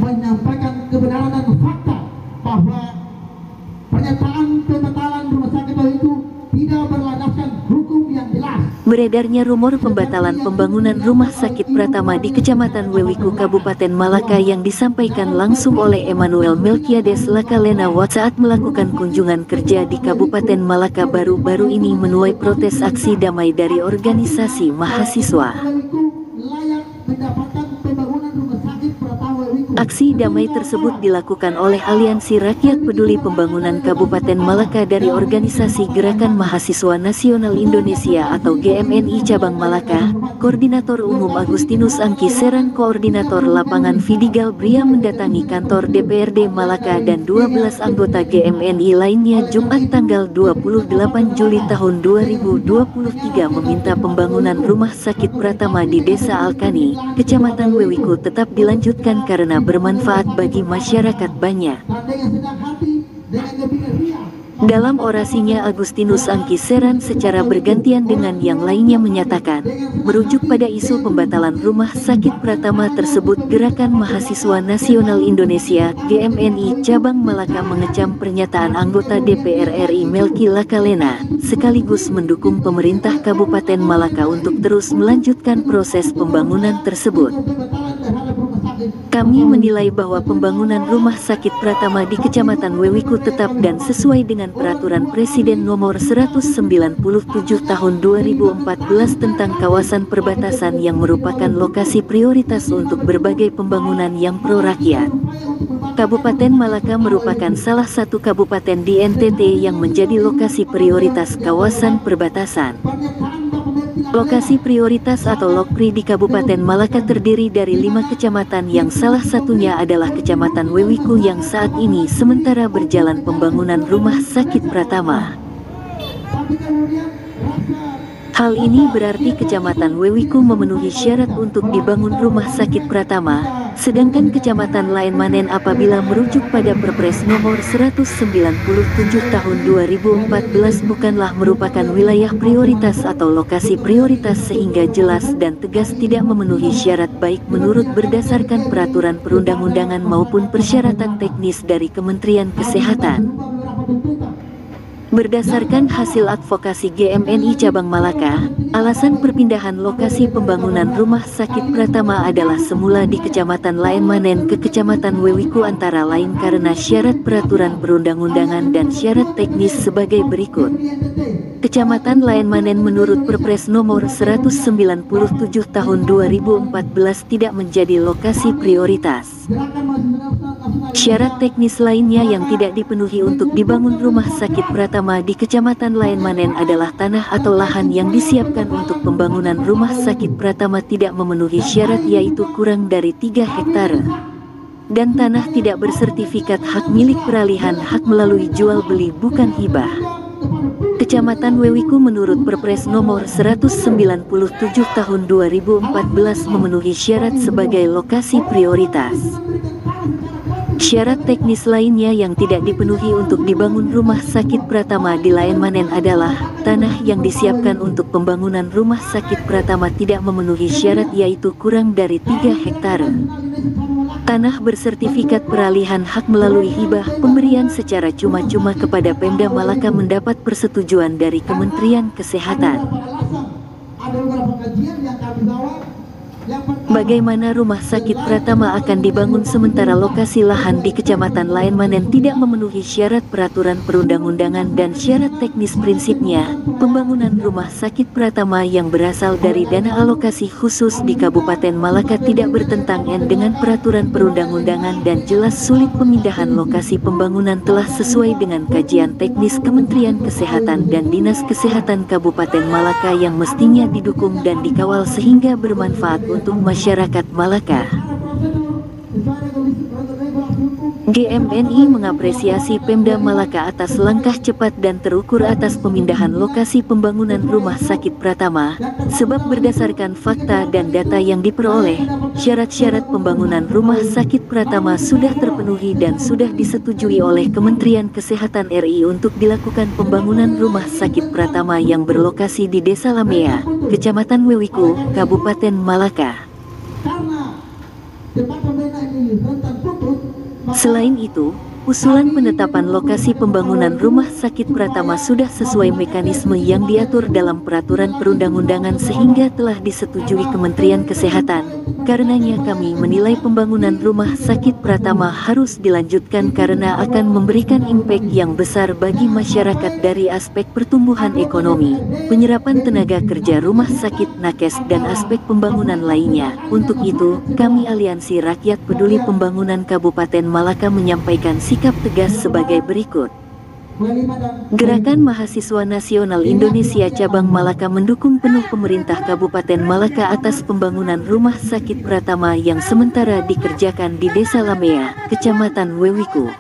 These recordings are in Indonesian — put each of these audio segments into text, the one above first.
menyampaikan kebenaran dan fakta bahwa pernyataan pembatalan rumah sakit itu tidak berlandaskan hukum yang jelas. Beredarnya rumor pembatalan pembangunan rumah sakit Pratama di Kecamatan Wewiku, Kabupaten Malaka yang disampaikan langsung oleh Emmanuel Melkiades Lakalena saat melakukan kunjungan kerja di Kabupaten Malaka baru-baru ini menuai protes aksi damai dari organisasi mahasiswa. Aksi damai tersebut dilakukan oleh Aliansi Rakyat Peduli Pembangunan Kabupaten Malaka dari Organisasi Gerakan Mahasiswa Nasional Indonesia atau GMNI Cabang Malaka, Koordinator Umum Agustinus Angki Seran, Koordinator Lapangan Vidigal Bria mendatangi kantor DPRD Malaka dan 12 anggota GMNI lainnya Jumat tanggal 28 Juli tahun 2023 meminta pembangunan rumah sakit Pratama di Desa Alkani, Kecamatan Wewiku tetap dilanjutkan karena bermanfaat bagi masyarakat banyak. Dalam orasinya Agustinus Angki Seran secara bergantian dengan yang lainnya menyatakan, merujuk pada isu pembatalan rumah sakit Pratama tersebut, Gerakan Mahasiswa Nasional Indonesia GMNI Cabang Malaka mengecam pernyataan anggota DPR RI Melki Lakalena, sekaligus mendukung pemerintah Kabupaten Malaka untuk terus melanjutkan proses pembangunan tersebut. Kami menilai bahwa pembangunan rumah sakit Pratama di Kecamatan Wewiku tetap dan sesuai dengan Peraturan Presiden Nomor 197 Tahun 2014 tentang kawasan perbatasan yang merupakan lokasi prioritas untuk berbagai pembangunan yang pro rakyat. Kabupaten Malaka merupakan salah satu kabupaten di NTT yang menjadi lokasi prioritas kawasan perbatasan. Lokasi prioritas atau Lokpri di Kabupaten Malaka terdiri dari 5 kecamatan yang salah satunya adalah Kecamatan Wewiku yang saat ini sementara berjalan pembangunan rumah sakit Pratama. Hal ini berarti Kecamatan Wewiku memenuhi syarat untuk dibangun rumah sakit Pratama, sedangkan kecamatan lain manen apabila merujuk pada Perpres Nomor 197 Tahun 2014 bukanlah merupakan wilayah prioritas atau lokasi prioritas sehingga jelas dan tegas tidak memenuhi syarat baik menurut berdasarkan peraturan perundang-undangan maupun persyaratan teknis dari Kementerian Kesehatan. Berdasarkan hasil advokasi GMNI Cabang Malaka, alasan perpindahan lokasi pembangunan rumah sakit Pratama adalah semula di Kecamatan Laen Manen ke Kecamatan Wewiku antara lain karena syarat peraturan perundang-undangan dan syarat teknis sebagai berikut. Kecamatan Laen Manen menurut Perpres Nomor 197 Tahun 2014 tidak menjadi lokasi prioritas. Syarat teknis lainnya yang tidak dipenuhi untuk dibangun rumah sakit Pratama di Kecamatan Laen Manen adalah tanah atau lahan yang disiapkan untuk pembangunan rumah sakit Pratama tidak memenuhi syarat yaitu kurang dari 3 hektare. Dan tanah tidak bersertifikat hak milik peralihan hak melalui jual beli bukan hibah. Kecamatan Wewiku menurut Perpres Nomor 197 Tahun 2014 memenuhi syarat sebagai lokasi prioritas. Syarat teknis lainnya yang tidak dipenuhi untuk dibangun rumah sakit Pratama di Laen Manen adalah tanah yang disiapkan untuk pembangunan rumah sakit Pratama tidak memenuhi syarat yaitu kurang dari 3 hektare. Tanah bersertifikat peralihan hak melalui hibah pemberian secara cuma-cuma kepada Pemda Malaka mendapat persetujuan dari Kementerian Kesehatan. Bagaimana rumah sakit Pratama akan dibangun sementara lokasi lahan di Kecamatan Laen Manen tidak memenuhi syarat peraturan perundang-undangan dan syarat teknis prinsipnya? Pembangunan rumah sakit Pratama yang berasal dari dana alokasi khusus di Kabupaten Malaka tidak bertentangan dengan peraturan perundang-undangan dan jelas sulit pemindahan lokasi pembangunan telah sesuai dengan kajian teknis Kementerian Kesehatan dan Dinas Kesehatan Kabupaten Malaka yang mestinya didukung dan dikawal sehingga bermanfaat untuk masyarakat Malaka. GMNI mengapresiasi Pemda Malaka atas langkah cepat dan terukur atas pemindahan lokasi pembangunan rumah sakit Pratama, sebab berdasarkan fakta dan data yang diperoleh, syarat-syarat pembangunan rumah sakit Pratama sudah terpenuhi dan sudah disetujui oleh Kementerian Kesehatan RI untuk dilakukan pembangunan rumah sakit Pratama yang berlokasi di Desa Lamea, Kecamatan Wewiku, Kabupaten Malaka. Karena tempat pembinaan ini rentan Selain itu, usulan penetapan lokasi pembangunan Rumah Sakit Pratama sudah sesuai mekanisme yang diatur dalam peraturan perundang-undangan sehingga telah disetujui Kementerian Kesehatan. Karenanya kami menilai pembangunan Rumah Sakit Pratama harus dilanjutkan karena akan memberikan impact yang besar bagi masyarakat dari aspek pertumbuhan ekonomi, penyerapan tenaga kerja rumah sakit nakes dan aspek pembangunan lainnya. Untuk itu, kami Aliansi Rakyat Peduli Pembangunan Kabupaten Malaka menyampaikan sikap tegas sebagai berikut. Gerakan Mahasiswa Nasional Indonesia Cabang Malaka mendukung penuh pemerintah Kabupaten Malaka atas pembangunan Rumah Sakit Pratama yang sementara dikerjakan di Desa Lamea, Kecamatan Wewiku.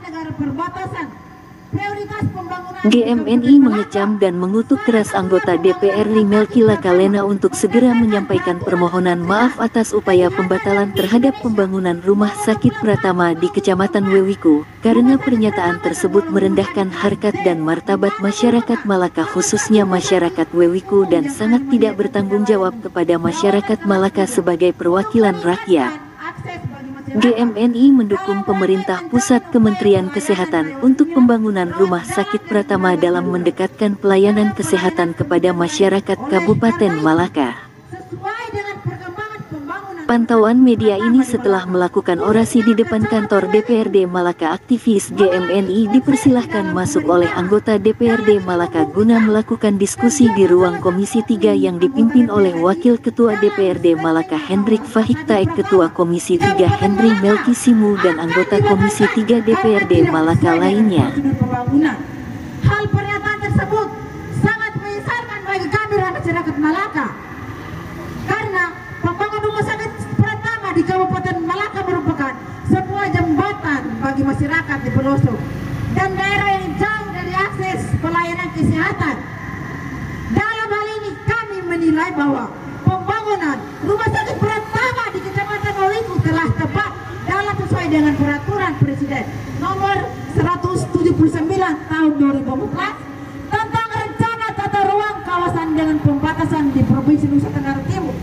GMNI mengecam dan mengutuk keras anggota DPR Melki Lakalena untuk segera menyampaikan permohonan maaf atas upaya pembatalan terhadap pembangunan Rumah Sakit Pratama di Kecamatan Wewiku, karena pernyataan tersebut merendahkan harkat dan martabat masyarakat Malaka khususnya masyarakat Wewiku dan sangat tidak bertanggung jawab kepada masyarakat Malaka sebagai perwakilan rakyat. GMNI mendukung pemerintah pusat Kementerian Kesehatan untuk pembangunan Rumah Sakit Pratama dalam mendekatkan pelayanan kesehatan kepada masyarakat Kabupaten Malaka. Pantauan media ini setelah melakukan orasi di depan kantor DPRD Malaka, aktivis GMNI dipersilahkan masuk oleh anggota DPRD Malaka guna melakukan diskusi di ruang Komisi 3 yang dipimpin oleh Wakil Ketua DPRD Malaka Hendrik Fahiktaek, Ketua Komisi 3 Henry Melki Simu dan anggota Komisi 3 DPRD Malaka lainnya. Hal pernyataan tersebut sangat menyesalkan bagi kami masyarakat Malaka, karena pembangunan Rumah Sakit Pratama di Kabupaten Malaka merupakan sebuah jembatan bagi masyarakat di pelosok dan daerah yang jauh dari akses pelayanan kesehatan. Dalam hal ini kami menilai bahwa pembangunan Rumah Sakit Pratama di Kecamatan Wewiku telah tepat dalam sesuai dengan peraturan Presiden nomor 179 tahun 2014 tentang rencana tata ruang kawasan dengan pembatasan di Provinsi Nusa Tenggara Timur